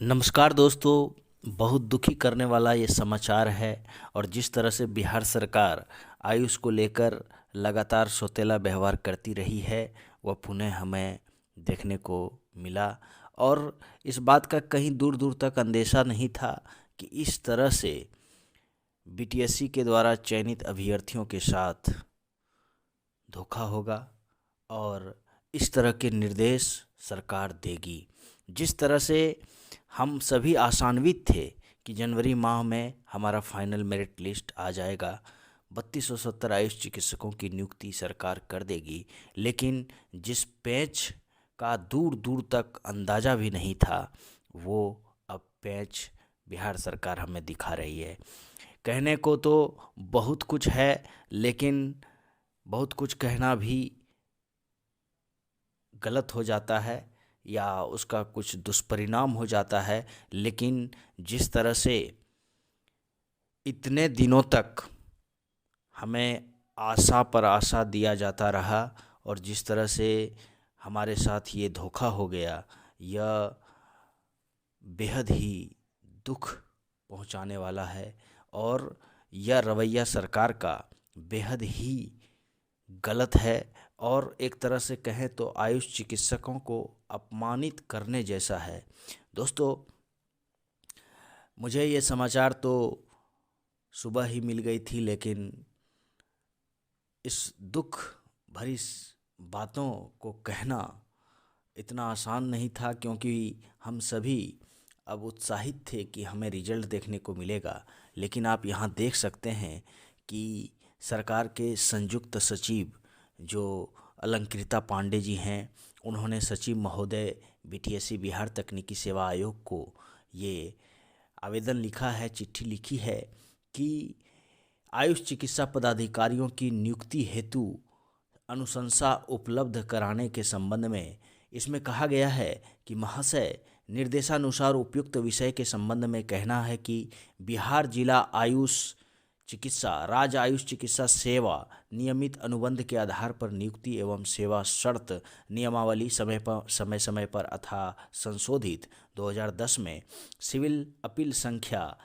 नमस्कार दोस्तों। बहुत दुखी करने वाला ये समाचार है। और जिस तरह से बिहार सरकार आयुष को लेकर लगातार सौतेला व्यवहार करती रही है वह पुनः हमें देखने को मिला। और इस बात का कहीं दूर दूर तक अंदेशा नहीं था कि इस तरह से बीटीएससी के द्वारा चयनित अभ्यर्थियों के साथ धोखा होगा और इस तरह के निर्देश सरकार देगी। जिस तरह से हम सभी आशान्वित थे कि जनवरी माह में हमारा फाइनल मेरिट लिस्ट आ जाएगा, 3270 आयुष चिकित्सकों की नियुक्ति सरकार कर देगी, लेकिन जिस पैच का दूर दूर तक अंदाज़ा भी नहीं था वो अब पैच बिहार सरकार हमें दिखा रही है। कहने को तो बहुत कुछ है, लेकिन बहुत कुछ कहना भी गलत हो जाता है या उसका कुछ दुष्परिणाम हो जाता है। लेकिन जिस तरह से इतने दिनों तक हमें आशा पर आशा दिया जाता रहा और जिस तरह से हमारे साथ ये धोखा हो गया, यह बेहद ही दुख पहुंचाने वाला है। और यह रवैया सरकार का बेहद ही गलत है और एक तरह से कहें तो आयुष चिकित्सकों को अपमानित करने जैसा है। दोस्तों, मुझे ये समाचार तो सुबह ही मिल गई थी, लेकिन इस दुख भरी बातों को कहना इतना आसान नहीं था, क्योंकि हम सभी अब उत्साहित थे कि हमें रिजल्ट देखने को मिलेगा। लेकिन आप यहाँ देख सकते हैं कि सरकार के संयुक्त सचिव जो अलंकृता पांडे जी हैं, उन्होंने सचिव महोदय बीटीएससी बिहार तकनीकी सेवा आयोग को ये आवेदन लिखा है, चिट्ठी लिखी है कि आयुष चिकित्सा पदाधिकारियों की नियुक्ति हेतु अनुशंसा उपलब्ध कराने के संबंध में इसमें कहा गया है कि महाशय, निर्देशानुसार उपयुक्त विषय के संबंध में कहना है कि बिहार जिला आयुष चिकित्सा राज्य आयुष चिकित्सा सेवा नियमित अनुबंध के आधार पर नियुक्ति एवं सेवा शर्त नियमावली समय समय पर अथा संशोधित 2010 में सिविल अपील संख्या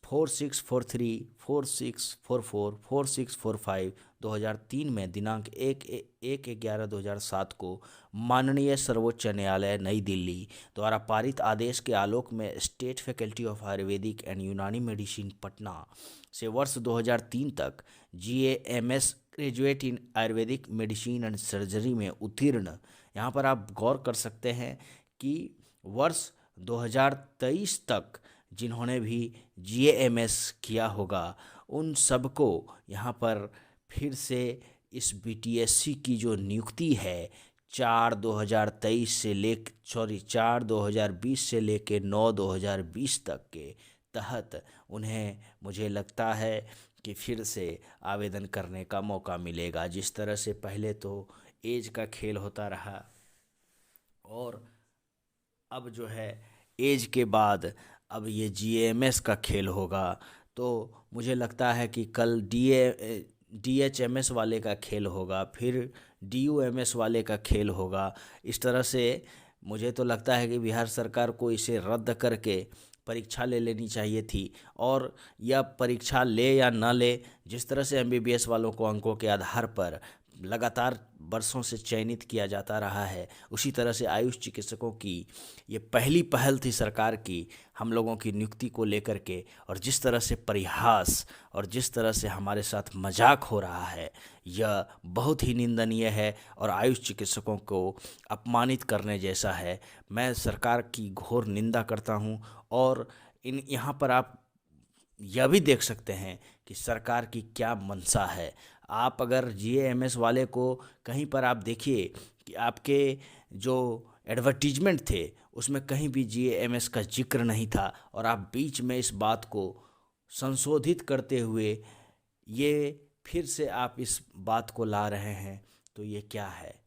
4643, 4644, 4645 2003 में दिनांक 1/11/2007 को माननीय सर्वोच्च न्यायालय नई दिल्ली द्वारा पारित आदेश के आलोक में state faculty of Ayurvedic and यूनानी मेडिसिन पटना से वर्ष 2003 तक GAMS graduate in Ayurvedic medicine and surgery में उत्तीर्ण। यहाँ पर आप गौर कर सकते हैं कि वर्ष 2023 तक जिन्होंने भी GAMS किया होगा उन सबको यहाँ पर फिर से इस BTSC की जो नियुक्ति है 4/2023 से 4/2020 से लेके 9/2020 तक के तहत उन्हें मुझे लगता है कि फिर से आवेदन करने का मौका मिलेगा। जिस तरह से पहले तो एज का खेल होता रहा और अब जो है एज के बाद अब ये GAMS का खेल होगा, तो मुझे लगता है कि कल DHMS वाले का खेल होगा, फिर DUMS वाले का खेल होगा। इस तरह से मुझे तो लगता है कि बिहार सरकार को इसे रद्द करके परीक्षा ले लेनी चाहिए थी। और यह परीक्षा ले या ना ले, जिस तरह से MBBS वालों को अंकों के आधार पर लगातार वर्षों से चयनित किया जाता रहा है, उसी तरह से आयुष चिकित्सकों की ये पहली पहल थी सरकार की हम लोगों की नियुक्ति को लेकर के। और जिस तरह से परिहास और जिस तरह से हमारे साथ मजाक हो रहा है, यह बहुत ही निंदनीय है और आयुष चिकित्सकों को अपमानित करने जैसा है। मैं सरकार की घोर निंदा करता हूं। और यहाँ पर आप यह भी देख सकते हैं कि सरकार की क्या मंशा है। आप अगर GAMS वाले को कहीं पर आप देखिए कि आपके जो एडवर्टीजमेंट थे उसमें कहीं भी GAMS का जिक्र नहीं था, और आप बीच में इस बात को संशोधित करते हुए ये फिर से आप इस बात को ला रहे हैं, तो ये क्या है?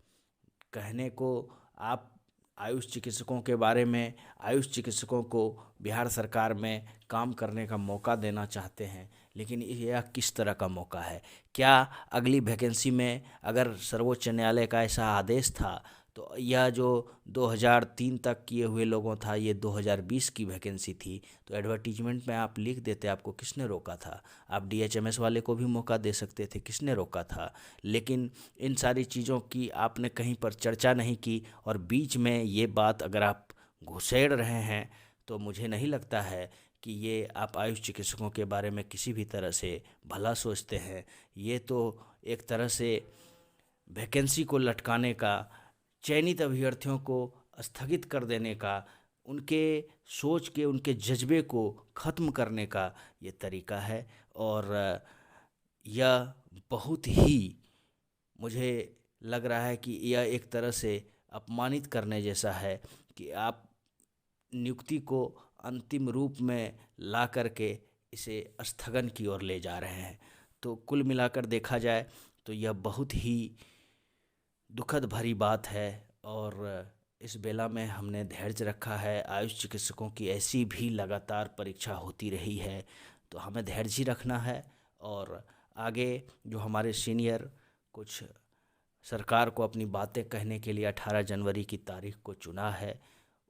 कहने को आप आयुष चिकित्सकों के बारे में, आयुष चिकित्सकों को बिहार सरकार में काम करने का मौका देना चाहते हैं, लेकिन यह किस तरह का मौका है? क्या अगली वैकेंसी में अगर सर्वोच्च न्यायालय का ऐसा आदेश था तो यह जो 2003 तक किए हुए लोगों था, ये 2020 की वैकेंसी थी। तो एडवर्टीजमेंट में आप लिख देते, आपको किसने रोका था? आप डीएचएमएस वाले को भी मौका दे सकते थे, किसने रोका था? लेकिन इन सारी चीज़ों की आपने कहीं पर चर्चा नहीं की, और बीच में ये बात अगर आप घुसेड़ रहे हैं तो मुझे नहीं लगता है कि ये आप आयुष चिकित्सकों के बारे में किसी भी तरह से भला सोचते हैं। ये तो एक तरह से वैकेंसी को लटकाने का, चयनित अभ्यर्थियों को स्थगित कर देने का, उनके सोच के, उनके जज्बे को ख़त्म करने का ये तरीका है। और यह बहुत ही, मुझे लग रहा है कि यह एक तरह से अपमानित करने जैसा है कि आप नियुक्ति को अंतिम रूप में ला करके इसे स्थगन की ओर ले जा रहे हैं। तो कुल मिलाकर देखा जाए तो यह बहुत ही दुखद भरी बात है। और इस बेला में हमने धैर्य रखा है। आयुष चिकित्सकों की ऐसी भी लगातार परीक्षा होती रही है, तो हमें धैर्य ही रखना है। और आगे जो हमारे सीनियर कुछ सरकार को अपनी बातें कहने के लिए 18 जनवरी की तारीख को चुना है,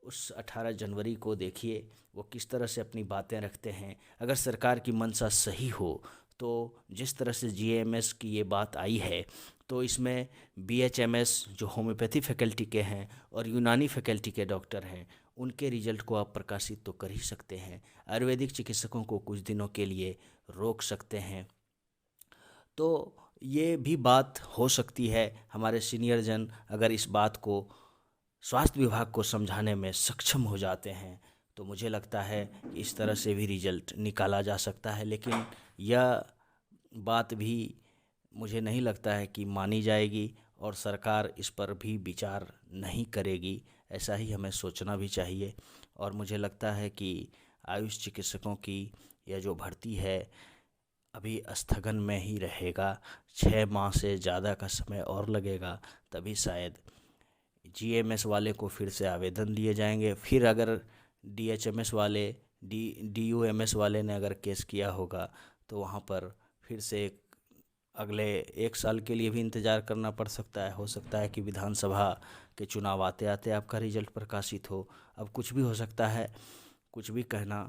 उस 18 जनवरी को देखिए वो किस तरह से अपनी बातें रखते हैं। अगर सरकार की मंशा सही हो तो जिस तरह से जीएमएस की ये बात आई है, तो इसमें बीएचएमएस जो होम्योपैथी फैकल्टी के हैं और यूनानी फैकल्टी के डॉक्टर हैं, उनके रिजल्ट को आप प्रकाशित तो कर ही सकते हैं। आयुर्वेदिक चिकित्सकों को कुछ दिनों के लिए रोक सकते हैं। तो ये भी बात हो सकती है। हमारे सीनियर जन अगर इस बात को स्वास्थ्य विभाग को समझाने में सक्षम हो जाते हैं तो मुझे लगता है कि इस तरह से भी रिजल्ट निकाला जा सकता है। लेकिन यह बात भी मुझे नहीं लगता है कि मानी जाएगी, और सरकार इस पर भी विचार नहीं करेगी। ऐसा ही हमें सोचना भी चाहिए। और मुझे लगता है कि आयुष चिकित्सकों की यह जो भर्ती है अभी स्थगन में ही रहेगा। 6 माह से ज़्यादा का समय और लगेगा, तभी शायद जीएमएस वाले को फिर से आवेदन दिए जाएंगे। फिर अगर डीएचएमएस वाले, डीयूएमएस वाले ने अगर केस किया होगा तो वहाँ पर फिर से अगले 1 साल के लिए भी इंतज़ार करना पड़ सकता है। हो सकता है कि विधानसभा के चुनाव आते आते आपका रिजल्ट प्रकाशित हो। अब कुछ भी हो सकता है, कुछ भी कहना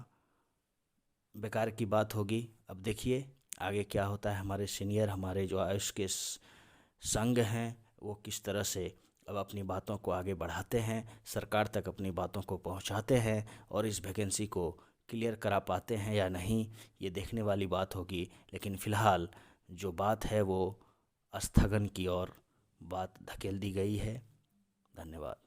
बेकार की बात होगी। अब देखिए आगे क्या होता है। हमारे सीनियर, हमारे जो आयुष के संघ हैं, वो किस तरह से अब अपनी बातों को आगे बढ़ाते हैं, सरकार तक अपनी बातों को पहुंचाते हैं, और इस वैकेंसी को क्लियर करा पाते हैं या नहीं, ये देखने वाली बात होगी। लेकिन फ़िलहाल जो बात है वो स्थगन की ओर बात धकेल दी गई है। धन्यवाद।